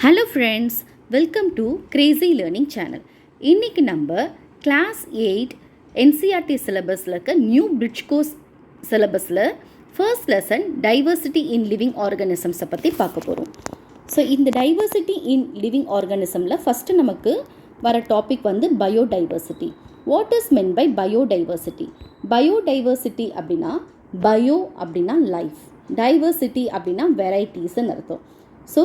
Hello friends, welcome to crazy learning channel. இன்றைக்கி நம்ம class 8 NCERT சிலபஸில் இருக்க நியூ பிரிட்ஜ் கோர்ஸ் சிலபஸில் first lesson diversity in living ஆர்கானிசம்ஸை பற்றி பார்க்க போகிறோம். ஸோ இந்த டைவர்சிட்டி இன் லிவிங் ஆர்கானிசமில் ஃபஸ்ட்டு நமக்கு வர டாபிக் வந்து biodiversity. What is meant by biodiversity? Biodiversity அப்படின்னா பயோ அப்படின்னா லைஃப், டைவர்சிட்டி அப்படின்னா வெரைட்டிஸ்ன்னு அர்த்தம். So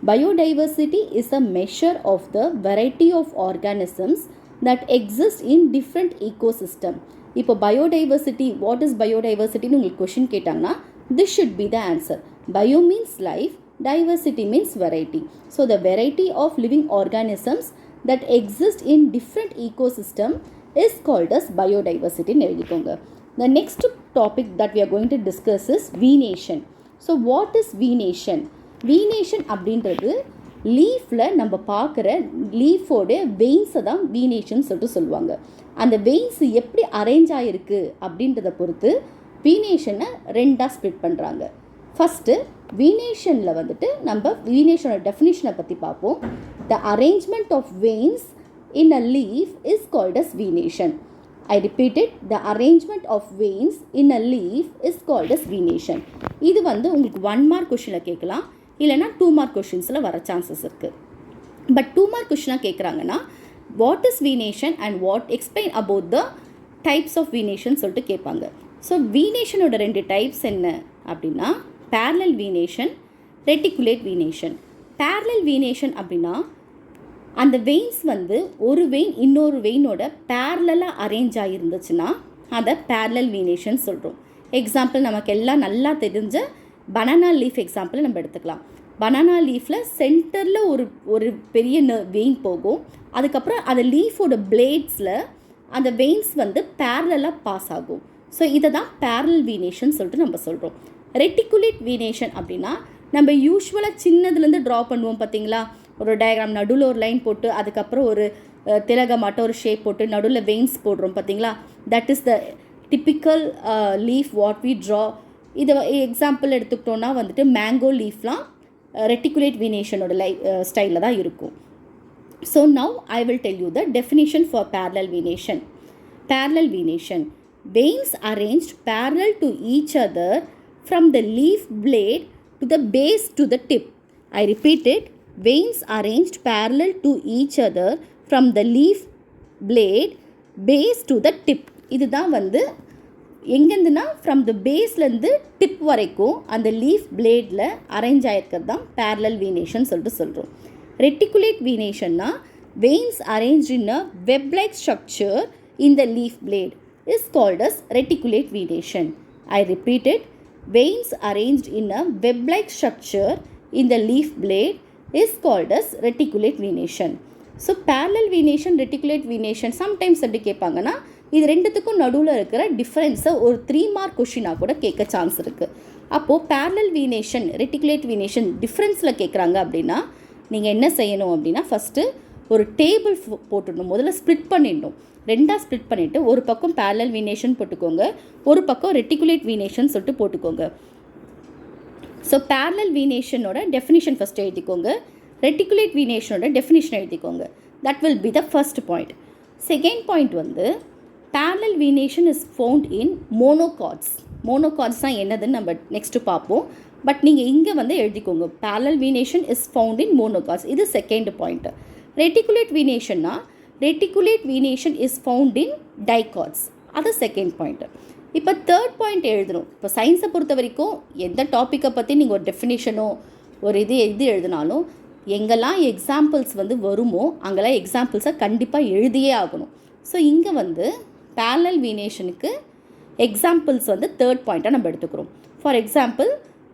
biodiversity is a measure of the variety of organisms that exist in different ecosystem. இப்போ biodiversity, what is biodiversity னு உங்களுக்கு question கேட்டாங்கன்னா this should be the answer. Bio means life, diversity means variety. So the variety of living organisms that exist in different ecosystem is called as biodiversity னு எழுதிக்கோங்க. The next topic that we are going to discuss is venation. So what is venation? Venation அப்படின்றது லீஃபில் நம்ம பார்க்குற லீஃபோட வெயின்ஸை தான் venation சொல்லுவாங்க. அந்த veins எப்படி arrange ஆகிருக்கு அப்படின்றத பொறுத்து வீனேஷனை ரெண்டாக ஸ்ப்ளிட் பண்ணுறாங்க. ஃபஸ்ட்டு வீனேஷனில் வந்துட்டு நம்ம வீனேஷனோட டெஃபினிஷனை பற்றி பார்ப்போம். The arrangement of veins in a leaf is called as venation. I repeat it, the arrangement of veins in a leaf is called as venation. இது வந்து உங்களுக்கு 1 mark கொஷினில் கேட்கலாம், இல்லைனா 2 mark கொஷின்ஸில் வர சான்சஸ் இருக்குது. பட் 2 mark கொஷினாக கேட்குறாங்கன்னா what is venation and what explain about the types of venation சொல்லிட்டு கேட்பாங்க. ஸோ வீனேஷனோட 2 டைப்ஸ் என்ன அப்படின்னா parallel venation, reticulate venation. Parallel venation அப்படின்னா அந்த வெயின்ஸ் வந்து ஒரு வெயின் இன்னொரு வெயினோட பேரலாக அரேஞ்ச் ஆகிருந்துச்சுன்னா அதை பேரலல் வீனேஷன் சொல்கிறோம். எக்ஸாம்பிள் நமக்கு எல்லாம் நல்லா தெரிஞ்ச பனானா லீஃப் எக்ஸாம்பிள் நம்ம எடுத்துக்கலாம். பனானா லீஃபில் சென்டரில் ஒரு பெரிய வெயின் போகும், அதுக்கப்புறம் அந்த லீஃபோட பிளேட்ஸில் அந்த வெயின்ஸ் வந்து பேரலாக பாஸ் ஆகும். ஸோ இதை தான் பேரலல் வீனேஷன் சொல்லிட்டு நம்ம சொல்கிறோம். ரெட்டிகுலேட் வீனேஷன் அப்படின்னா நம்ம யூஸ்வலாக சின்னதுலேருந்து ட்ரா பண்ணுவோம் பார்த்தீங்களா, ஒரு டயக்ராம் நடுவில் ஒரு லைன் போட்டு அதுக்கப்புறம் ஒரு திலகமாட்ட ஒரு ஷேப் போட்டு நடுவில் வெயின்ஸ் போடுறோம் பார்த்தீங்களா, that is the typical leaf what we draw. இதை எக்ஸாம்பிள் எடுத்துக்கிட்டோன்னா வந்துட்டு மேங்கோ லீஃப்லாம் ரெட்டிகுலேட் வீனேஷனோட ஸ்டைலில் தான் இருக்கும். So now I will tell you the definition for parallel venation. Parallel venation, veins arranged parallel to each other from the leaf blade to the base to the tip. I repeat it, veins arranged parallel to each other from the leaf blade base to the tip. இதுதான் வந்து எங்கேருந்துன்னா from the பேஸ்லேருந்து tip வரைக்கும் அந்த leaf பிளேடில் arrange ஆகிருக்கிறது தான் parallel venation சொல்லிட்டு சொல்கிறோம். Reticulate வீனேஷன்னா veins arrange in a web like structure in the leaf blade is called as reticulate venation. I repeat it, veins arranged in a web-like structure in the leaf blade is called as reticulate venation. So parallel venation, reticulate venation sometimes எப்படி கேட்பாங்கன்னா இது ரெண்டுத்துக்கும் நடுவில் இருக்கிற டிஃப்ரென்ஸை ஒரு 3 mark கொஷினாக கூட கேட்க chance இருக்குது. அப்போது parallel venation, reticulate venation டிஃப்ரென்ஸில் கேட்குறாங்க அப்படின்னா நீங்கள் என்ன செய்யணும் அப்படின்னா ஃபஸ்ட்டு ஒரு டேபிள் போட்டுடணும். முதல்ல ஸ்ப்ளிட் பண்ணிடணும், ரெண்டாக ஸ்ப்ளிட் பண்ணிவிட்டு ஒரு பக்கம் பேரலல் வீனேஷன் போட்டுக்கோங்க, ஒரு பக்கம் ரெட்டிகுலேட் வீனேஷன் சொல்லிட்டு போட்டுக்கோங்க. ஸோ பேரலல் வீனேஷனோட டெஃபினிஷன் ஃபஸ்ட்டு எழுதிக்கோங்க, ரெட்டிகுலேட் வீனேஷனோட டெஃபினிஷன் எழுதிக்கோங்க. That will be the first point. Second point வந்து parallel venation is found in monocots. Monocots தான் என்னதுன்னு நம்ம நெக்ஸ்ட்டு பார்ப்போம். பட் நீங்கள் இங்கே வந்து எழுதிக்கோங்க, parallel venation is found in monocots. இது செகண்ட் பாயிண்ட்டு. ரெட்டிகுலேட் வீனேஷன்னா reticulate venation is found in dicots, அது செகண்ட் பாயிண்ட்டு. இப்போ தேர்ட் பாயிண்ட் எழுதணும். இப்போ சயின்ஸை பொறுத்த வரைக்கும் எந்த டாப்பிக்கை பற்றி நீங்கள் ஒரு டெஃபினேஷனோ ஒரு இது எழுதினாலும் எங்கெல்லாம் எக்ஸாம்பிள்ஸ் வந்து வருமோ அங்கெல்லாம் எக்ஸாம்பிள்ஸை கண்டிப்பாக எழுதியே ஆகணும். ஸோ இங்கே வந்து பேரலல் வீனேஷனுக்கு எக்ஸாம்பிள்ஸ் வந்து தேர்ட் பாயிண்ட்டாக நம்ம எடுத்துக்கிறோம். ஃபார் எக்ஸாம்பிள்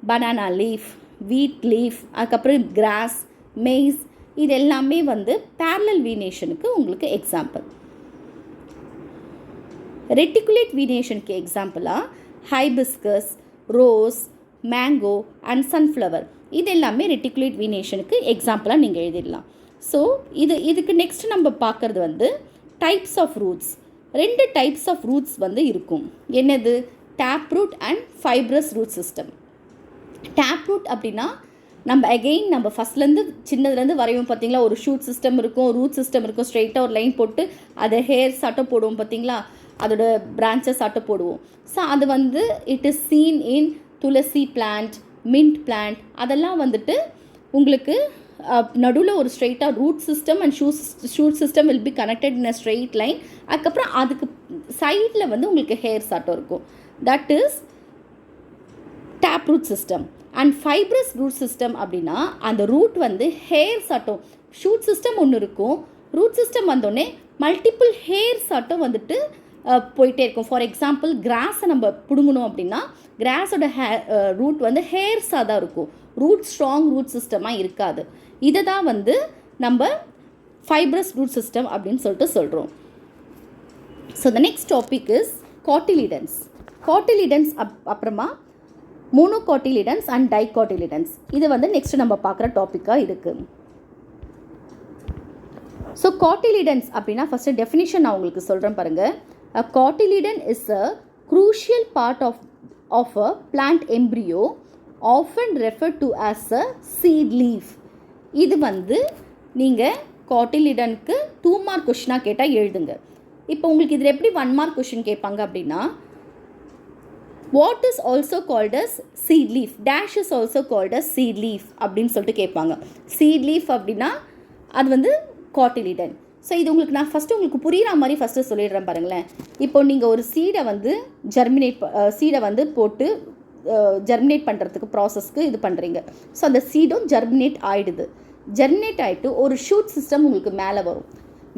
பனானா லீஃப், வீட் லீஃப், அதுக்கப்புறம் கிராஸ், மெய்ஸ், இது எல்லாமே வந்து பேரலல் வீனேஷனுக்கு உங்களுக்கு எக்ஸாம்பிள். ரெட்டிகுலேட் வீனேஷனுக்கு எக்ஸாம்பிளாக hibiscus, rose, mango and sunflower, இது எல்லாமே ரெட்டிகுலேட் வீனேஷனுக்கு எக்ஸாம்பிளாக நீங்கள் எழுதிடலாம். ஸோ இதுக்கு நெக்ஸ்ட் நம்ம பார்க்குறது வந்து types of roots. 2 types of roots வந்து இருக்கும். என்னது? Tap root and fibrous root system. Tap root அப்படின்னா நம்ம அகெயின் நம்ம ஃபஸ்ட்லேருந்து சின்னதுலேருந்து வரையும் பார்த்தீங்களா, ஒரு ஷூட் சிஸ்டம் இருக்கும், ரூட் சிஸ்டம் இருக்கும், ஸ்ட்ரெயிட்டாக ஒரு லைன் போட்டு அதை ஹேர் சாட்டம் போடுவோம் பார்த்தீங்களா, அதோட பிரான்ச்சஸ் சாட்டம் போடுவோம். ஸோ அது வந்து it is seen in tulsi plant, mint plant, அதெல்லாம் வந்துட்டு உங்களுக்கு நடுவில் ஒரு ஸ்ட்ரெயிட்டாக root system and shoot system will be connected in a straight line. அதுக்கப்புறம் அதுக்கு சைடில் வந்து உங்களுக்கு ஹேர் சாட்டம் இருக்கும். That is tap root system. And fibrous root system அப்படின்னா அந்த ரூட் வந்து ஹேர் சாட்டம், ஷூட் சிஸ்டம் ஒன்று இருக்கும், ரூட் சிஸ்டம் வந்தோடனே மல்டிபிள் ஹேர் சாட்டம் வந்துட்டு போயிட்டே இருக்கும். ஃபார் எக்ஸாம்பிள் கிராஸை நம்ம பிடுங்கணும் அப்படின்னா கிராஸோட ரூட் வந்து ஹேர்ஸாக தான் இருக்கும், ரூட் ஸ்ட்ராங் ரூட் சிஸ்டமாக இருக்காது. இதை தான் வந்து நம்ம ஃபைப்ரஸ் ரூட் சிஸ்டம் அப்படின்னு சொல்லிட்டு சொல்கிறோம். So the next topic is cotyledons. Cotyledons அப்புறமா மோனோகாட்டிலிடன்ஸ் அண்ட் டைகாட்டிலிடன்ஸ். இது வந்து நெக்ஸ்ட் நம்ம பார்க்குற டாப்பிக்காக இருக்குது. ஸோ காட்டிலிடன்ஸ் அப்படின்னா ஃபஸ்ட்டு டெஃபினிஷன் நான் உங்களுக்கு சொல்கிறேன் பாருங்கள். A cotyledon is a crucial part of a plant embryo, often referred to as a seed leaf. இது வந்து நீங்கள் காட்டிலிடனுக்கு 2 மார்க் கொஷினாக கேட்டால் எழுதுங்க. இப்போ உங்களுக்கு இதில் எப்படி 1 மார்க் கொஷின் கேட்பாங்க அப்படின்னா, what is also called as seed leaf, dash is also called as seed leaf அப்படின்னு சொல்லிட்டு கேட்பாங்க. சீட் லீஃப் அப்படின்னா அது வந்து காட்டிலிடன். ஸோ இது உங்களுக்கு நான் ஃபஸ்ட்டு உங்களுக்கு புரிகிற மாதிரி ஃபஸ்ட்டு சொல்லிடுறேன் பாருங்களேன். இப்போ நீங்கள் ஒரு சீடை வந்து சீடை வந்து போட்டு ஜெர்மினேட் பண்ணுறதுக்கு ப்ராசஸ்க்கு இது பண்ணுறீங்க. ஸோ அந்த சீடும் ஜெர்மினேட் ஆகிடுது. ஜெர்மினேட் ஆகிட்டு ஒரு ஷூட் சிஸ்டம் உங்களுக்கு மேலே வரும்.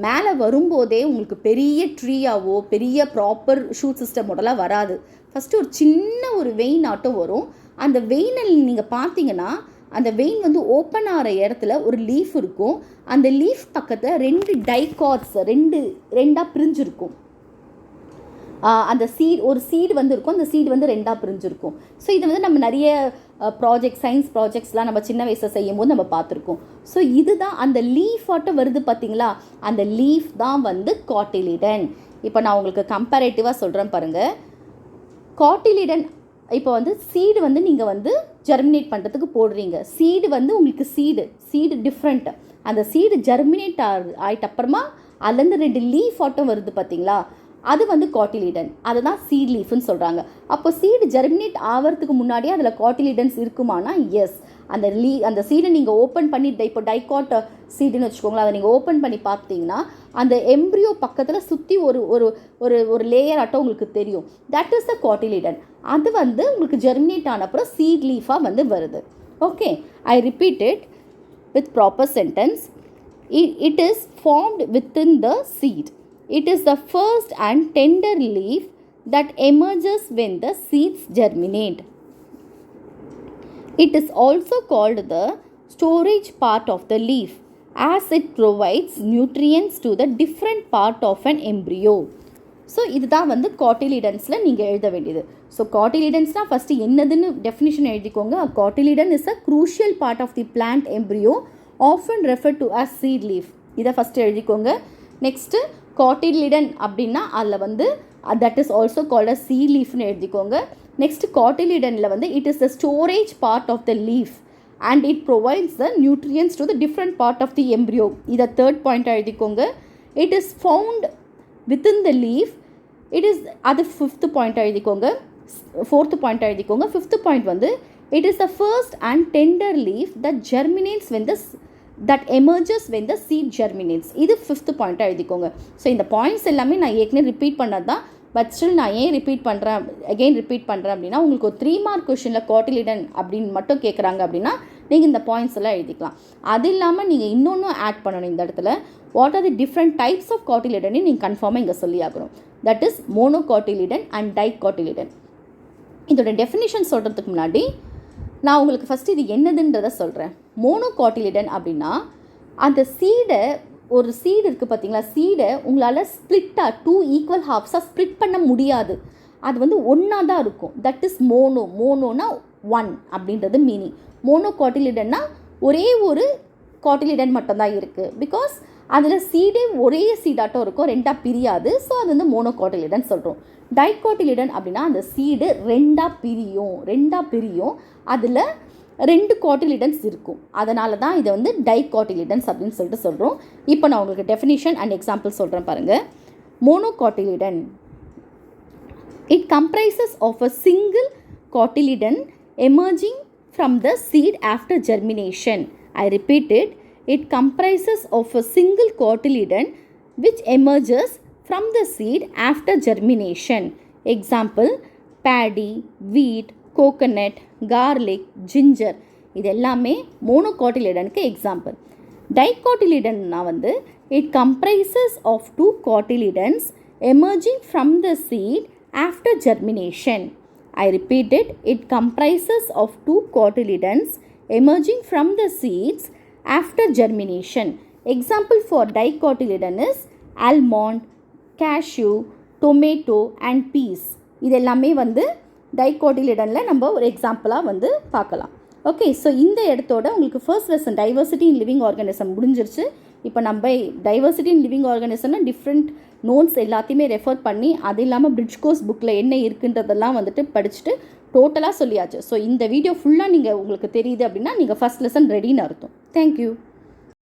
மேலே வரும்போதே உங்களுக்கு பெரிய ட்ரீயாவோ பெரிய ப்ராப்பர் ஷூட் சிஸ்டமோடலாம் வராது. ஃபஸ்ட்டு ஒரு சின்ன ஒரு வெயின் ஆட்டம் வரும். அந்த வெயினில் நீங்கள் பார்த்தீங்கன்னா அந்த வெயின் வந்து ஓப்பன் ஆகிற இடத்துல ஒரு லீஃப் இருக்கும். அந்த லீஃப் பக்கத்தில் 2 டைகாட்ஸ் ரெண்டாக பிரிஞ்சிருக்கும். அந்த ஒரு சீடு வந்து இருக்கும், அந்த சீடு வந்து 2ஆக பிரிஞ்சிருக்கும். ஸோ இது வந்து நம்ம நிறைய சயின்ஸ் ப்ராஜெக்ட்ஸ்லாம் நம்ம சின்ன வயசில் செய்யும் போது நம்ம பார்த்துருக்கோம். ஸோ இதுதான் அந்த லீஃப் ஆட்டம் வருது பார்த்தீங்களா, அந்த லீஃப் தான் வந்து காட்டிலிடன். இப்போ நான் உங்களுக்கு கம்பேரேட்டிவாக சொல்கிறேன் பாருங்கள். காட்டிலிடன் இப்போ வந்து சீடு வந்து நீங்கள் வந்து ஜெர்மினேட் பண்ணுறதுக்கு போடுறீங்க. சீடு வந்து உங்களுக்கு சீடு டிஃப்ரெண்ட். அந்த சீடு ஜெர்மினேட் ஆகிட்ட அப்புறமா அதுலேருந்து 2 லீஃப் ஆட்டம் வருது பார்த்தீங்களா, அது வந்து காட்டிலிடன். அதை தான் சீட் லீஃப்னு சொல்கிறாங்க. அப்போ சீடு ஜெர்மினேட் ஆகிறதுக்கு முன்னாடியே அதில் காட்டிலிடன்ஸ் இருக்குமானா எஸ். அந்த சீடை நீங்கள் ஓப்பன் பண்ணி இப்போ டைகாட் சீடுன்னு வச்சுக்கோங்களேன், அதை நீங்கள் ஓப்பன் பண்ணி பார்த்தீங்கன்னா அந்த எம்ப்ரியோ பக்கத்தில் சுற்றி ஒரு ஒரு ஒரு ஒரு லேயர் ஆட்டம் உங்களுக்கு தெரியும். That is the cotyledon. அது வந்து உங்களுக்கு ஜெர்மினேட் ஆன அப்புறம் சீட் லீஃபாக வந்து வருது. Okay, I repeat it with proper sentence. It is formed within the seed. It is the first and tender leaf that emerges when the seeds germinate. It is also called the storage part of the leaf as it provides nutrients to the different part of an embryo. So இதுதான் வந்து காட்டிலிடன்ஸில் நீங்கள் எழுத வேண்டியது. So காட்டிலிடன்ஸ்னால் first என்னதுன்னு definition எழுதிக்கோங்க. Cotyledon is a crucial part of the plant embryo often refer to as seed leaf. இதை ஃபஸ்ட்டு எழுதிக்கோங்க. நெக்ஸ்ட்டு காட்டிலிடன் அப்படின்னா அதில் வந்து that is also called as seed லீஃப்னு எழுதிக்கோங்க. நெக்ஸ்ட் காட்டிலிடனில் வந்து it is the storage part of the leaf and it provides the nutrients to the different part of the embryo. இதை 3rd பாயிண்ட் எழுதிக்கோங்க. It is found within the leaf. It is அது 5th point எழுதிக்கோங்க. 4th point எழுதிக்கோங்க. 5th point வந்து it is the first and tender leaf that germinates when that emerges when the seed germinates. இது 5th பாயிண்ட்டாக எழுதிக்கோங்க. So இந்த points எல்லாமே நான் ஏற்கனவே ரிப்பீட் பண்ணது தான். பட் ஸ்டில் நான் ஏன் ரிப்பீட் பண்ணுறேன் அப்படின்னா உங்களுக்கு ஒரு 3 மார்க் கொஷனில் காட்டிலிடன் அப்படின்னு மட்டும் கேட்குறாங்க அப்படின்னா நீங்கள் இந்த பாயிண்ட்ஸ் எல்லாம் எழுதிக்கலாம். அது இல்லாமல் நீங்கள் இன்னொன்று ஆட் பண்ணணும் இந்த இடத்துல. What are the different types of காட்டிலிடன்னு நீங்கள் கன்ஃபார்மாக இங்கே சொல்லி ஆகணும். That is monocotyledon and dicotyledon. இதோட டெஃபினிஷன் சொல்கிறதுக்கு முன்னாடி நான் உங்களுக்கு ஃபஸ்ட்டு இது என்னதுன்றதை சொல்கிறேன். மோனோகாட்டிலிடன் அப்படின்னா அந்த சீடை, ஒரு சீடு இருக்குது பார்த்தீங்களா, சீடை உங்களால் ஸ்ப்ளிட்டாக 2 ஈக்குவல் ஹாஃப்ஸாக ஸ்ப்ளிட் பண்ண முடியாது. அது வந்து ஒன்றா தான் இருக்கும். தட் இஸ் மோனோனா 1 அப்படின்றது மீனிங். மோனோகாட்டிலிடன்னா ஒரே ஒரு காட்டிலிடன் மட்டும்தான் இருக்குது. பிகாஸ் அதில் சீடே ஒரே சீடாட்டம் இருக்கும், 2ஆக பிரியாது. ஸோ அது வந்து மோனோகாட்டிலிடன் சொல்கிறோம். டைகாட்டிலிடன் அப்படின்னா அந்த சீடு 2ஆக பிரியும். அதில் 2 காட்டிலிடன்ஸ் இருக்கும். அதனால தான் இதை வந்து டைகாட்டிலிடன்ஸ் அப்படின்னு சொல்லிட்டு சொல்கிறோம். இப்போ நான் உங்களுக்கு டெஃபினிஷன் அண்ட் எக்ஸாம்பிள் சொல்கிறேன் பாருங்கள். Monocotyledon, it comprises of a single cotyledon emerging from the seed after germination. I repeat it, it comprises of a single cotyledon which emerges from the seed after germination. Example, paddy, wheat, coconut, garlic, ginger. இது எல்லாமே மோனோகாட்டிலிடனுக்கு example. டைகாட்டிலிடன்னா வந்து it comprises of 2 cotyledons emerging from the seed after germination. I repeat it, it comprises of 2 cotyledons emerging from the seeds after germination. Example for dicotyledon is almond, cashew, tomato and peas. இது எல்லாமே வந்து டைகாட்டிலிடனில் நம்ம ஒரு எக்ஸாம்பிளாக வந்து பார்க்கலாம். Okay, so இந்த இடத்தோட உங்களுக்கு first lesson diversity in living organism முடிஞ்சிருச்சு. இப்போ நம்ம டைவர்சிட்டி இன் லிவிங் ஆர்கானிசம்னா டிஃப்ரெண்ட் நோட்ஸ் எல்லாத்தையுமே ரெஃபர் பண்ணி, அது இல்லாமல் பிரிட்ஜ் கோர்ஸ் புக்கில் என்ன இருக்குன்றதெல்லாம் வந்துட்டு படிச்சுட்டு டோட்டலாக சொல்லியாச்சு. ஸோ இந்த வீடியோ ஃபுல்லாக உங்களுக்கு தெரியுது அப்படின்னா நீங்கள் ஃபர்ஸ்ட் லெசன் ரெடின்னு அர்த்தம். தேங்க்யூ.